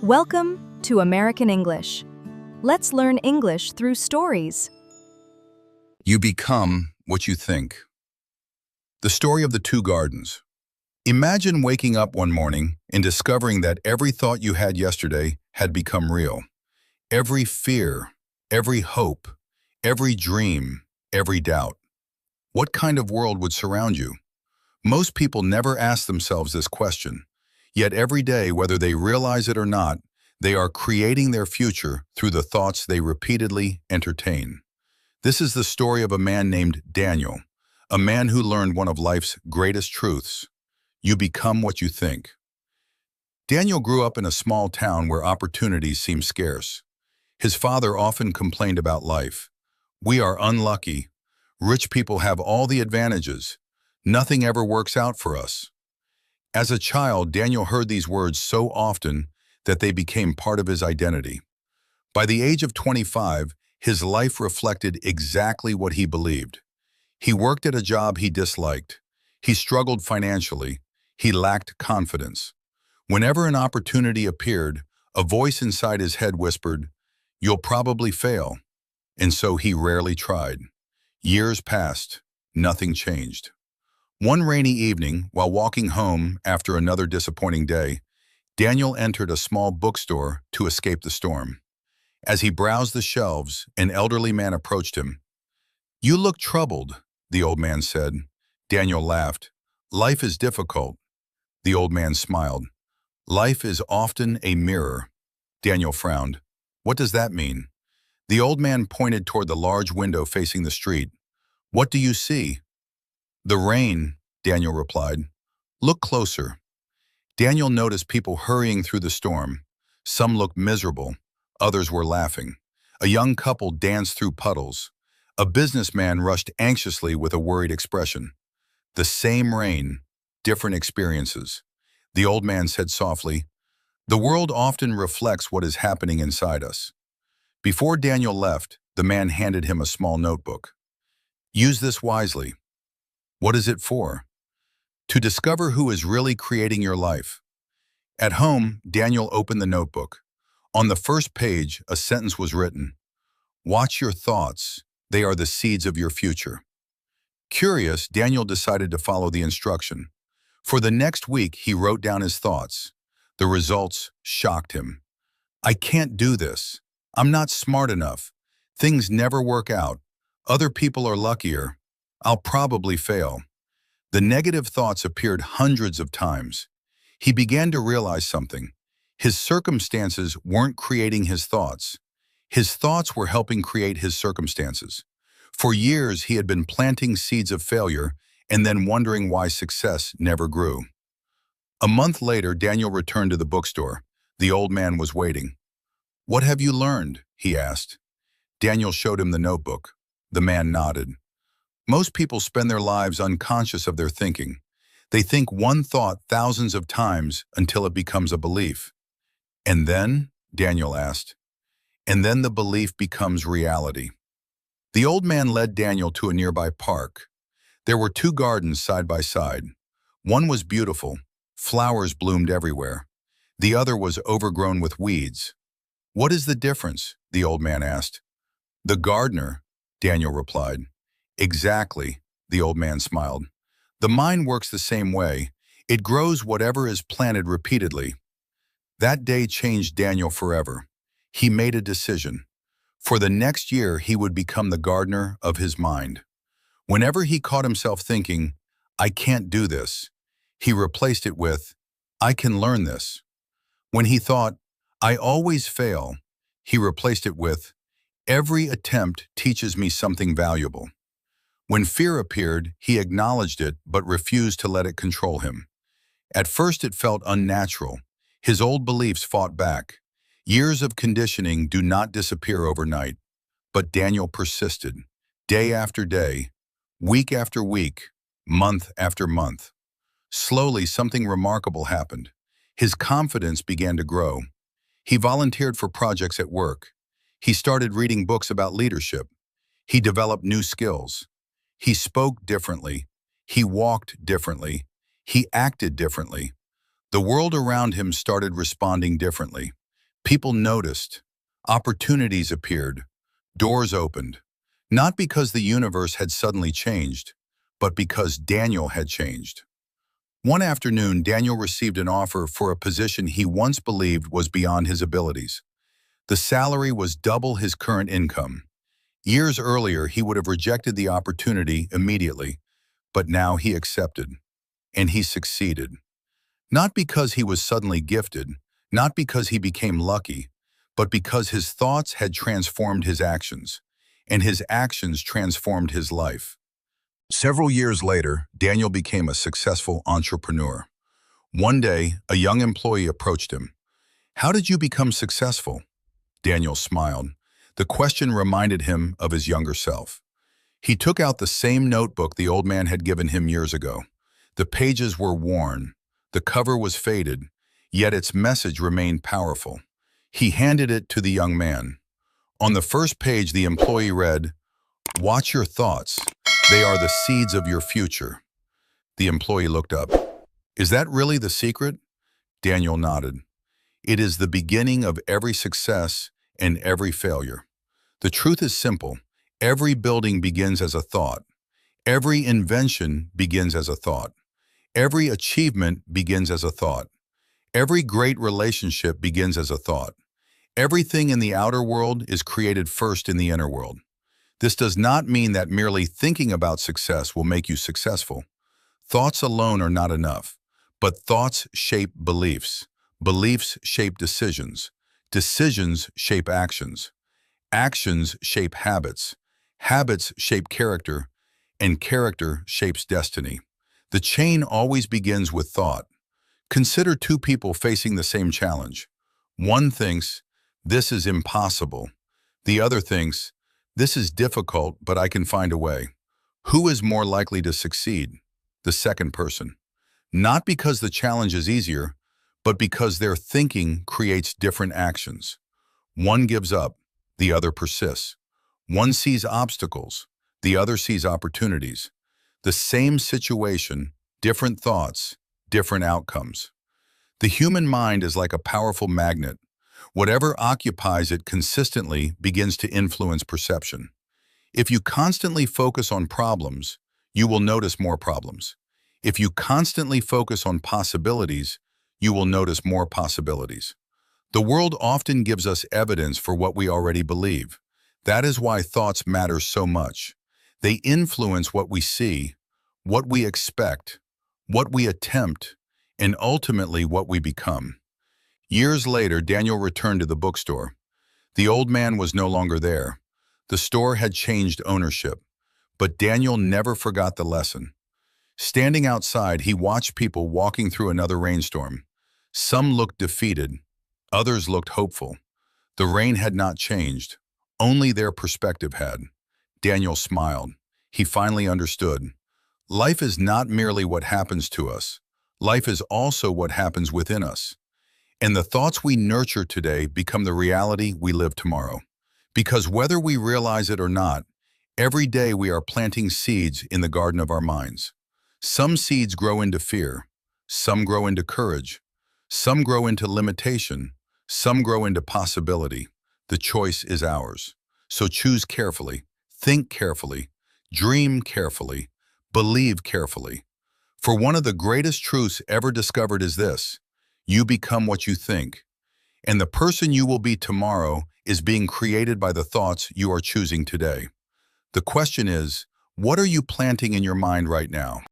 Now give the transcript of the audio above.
Welcome to American English. Let's learn English through stories. You become what you think. The story of the two gardens. Imagine waking up one morning and discovering that every thought you had yesterday had become real. Every fear, every hope, every dream, every doubt. What kind of world would surround you? Most people never ask themselves this question. Yet every day, whether they realize it or not, they are creating their future through the thoughts they repeatedly entertain. This is the story of a man named Daniel, a man who learned one of life's greatest truths. You become what you think. Daniel grew up in a small town where opportunities seemed scarce. His father often complained about life. We are unlucky. Rich people have all the advantages. Nothing ever works out for us. As a child, Daniel heard these words so often that they became part of his identity. By the age of 25, his life reflected exactly what he believed. He worked at a job he disliked. He struggled financially. He lacked confidence. Whenever an opportunity appeared, a voice inside his head whispered, "You'll probably fail." And so he rarely tried. Years passed. Nothing changed. One rainy evening, while walking home after another disappointing day, Daniel entered a small bookstore to escape the storm. As he browsed the shelves, an elderly man approached him. "You look troubled," the old man said. Daniel laughed. "Life is difficult." The old man smiled. "Life is often a mirror." Daniel frowned. "What does that mean?" The old man pointed toward the large window facing the street. "What do you see?" "The rain," Daniel replied. "Look closer." Daniel noticed people hurrying through the storm. Some looked miserable. Others were laughing. A young couple danced through puddles. A businessman rushed anxiously with a worried expression. The same rain, different experiences. The old man said softly, "The world often reflects what is happening inside us." Before Daniel left, the man handed him a small notebook. "Use this wisely." "What is it for?" "To discover who is really creating your life." At home, Daniel opened the notebook. On the first page, a sentence was written. "Watch your thoughts. They are the seeds of your future." Curious, Daniel decided to follow the instruction. For the next week, he wrote down his thoughts. The results shocked him. "I can't do this. I'm not smart enough. Things never work out. Other people are luckier. I'll probably fail." The negative thoughts appeared hundreds of times. He began to realize something. His circumstances weren't creating his thoughts. His thoughts were helping create his circumstances. For years, he had been planting seeds of failure and then wondering why success never grew. A month later, Daniel returned to the bookstore. The old man was waiting. "What have you learned?" he asked. Daniel showed him the notebook. The man nodded. Most people spend their lives unconscious of their thinking. They think one thought thousands of times until it becomes a belief. "And then?" Daniel asked. "And then the belief becomes reality." The old man led Daniel to a nearby park. There were two gardens side by side. One was beautiful. Flowers bloomed everywhere. The other was overgrown with weeds. "What is the difference?" the old man asked. "The gardener," Daniel replied. "Exactly," the old man smiled. "The mind works the same way. It grows whatever is planted repeatedly." That day changed Daniel forever. He made a decision. For the next year, he would become the gardener of his mind. Whenever he caught himself thinking, "I can't do this," he replaced it with, "I can learn this." When he thought, "I always fail," he replaced it with, "Every attempt teaches me something valuable." When fear appeared, he acknowledged it but refused to let it control him. At first it felt unnatural. His old beliefs fought back. Years of conditioning do not disappear overnight. But Daniel persisted, day after day, week after week, month after month. Slowly, something remarkable happened. His confidence began to grow. He volunteered for projects at work. He started reading books about leadership. He developed new skills. He spoke differently. He walked differently. He acted differently. The world around him started responding differently. People noticed. Opportunities appeared. Doors opened. Not because the universe had suddenly changed, but because Daniel had changed. One afternoon, Daniel received an offer for a position he once believed was beyond his abilities. The salary was double his current income. Years earlier, he would have rejected the opportunity immediately, but now he accepted. And he succeeded. Not because he was suddenly gifted, not because he became lucky, but because his thoughts had transformed his actions, and his actions transformed his life. Several years later, Daniel became a successful entrepreneur. One day, a young employee approached him. "How did you become successful?" Daniel smiled. The question reminded him of his younger self. He took out the same notebook the old man had given him years ago. The pages were worn. The cover was faded, yet its message remained powerful. He handed it to the young man. On the first page, the employee read, "Watch your thoughts. They are the seeds of your future." The employee looked up. "Is that really the secret?" Daniel nodded. "It is the beginning of every success and every failure. The truth is simple. Every building begins as a thought. Every invention begins as a thought. Every achievement begins as a thought. Every great relationship begins as a thought. Everything in the outer world is created first in the inner world." This does not mean that merely thinking about success will make you successful. Thoughts alone are not enough, but thoughts shape beliefs. Beliefs shape decisions. Decisions shape actions. Actions shape habits. Habits shape character, and character shapes destiny. The chain always begins with thought. Consider two people facing the same challenge. One thinks, "This is impossible." The other thinks, "This is difficult, but I can find a way." Who is more likely to succeed? The second person. Not because the challenge is easier, but because their thinking creates different actions. One gives up, the other persists. One sees obstacles, the other sees opportunities. The same situation, different thoughts, different outcomes. The human mind is like a powerful magnet. Whatever occupies it consistently begins to influence perception. If you constantly focus on problems, you will notice more problems. If you constantly focus on possibilities, you will notice more possibilities. The world often gives us evidence for what we already believe. That is why thoughts matter so much. They influence what we see, what we expect, what we attempt, and ultimately what we become. Years later, Daniel returned to the bookstore. The old man was no longer there. The store had changed ownership, but Daniel never forgot the lesson. Standing outside, he watched people walking through another rainstorm. Some looked defeated, others looked hopeful. The rain had not changed, only their perspective had. Daniel smiled. He finally understood. Life is not merely what happens to us. Life is also what happens within us. And the thoughts we nurture today become the reality we live tomorrow. Because whether we realize it or not, every day we are planting seeds in the garden of our minds. Some seeds grow into fear. Some grow into courage. Some grow into limitation. Some grow into possibility. The choice is ours. So choose carefully, think carefully, dream carefully, believe carefully. For one of the greatest truths ever discovered is this: you become what you think. And the person you will be tomorrow is being created by the thoughts you are choosing today. The question is, what are you planting in your mind right now?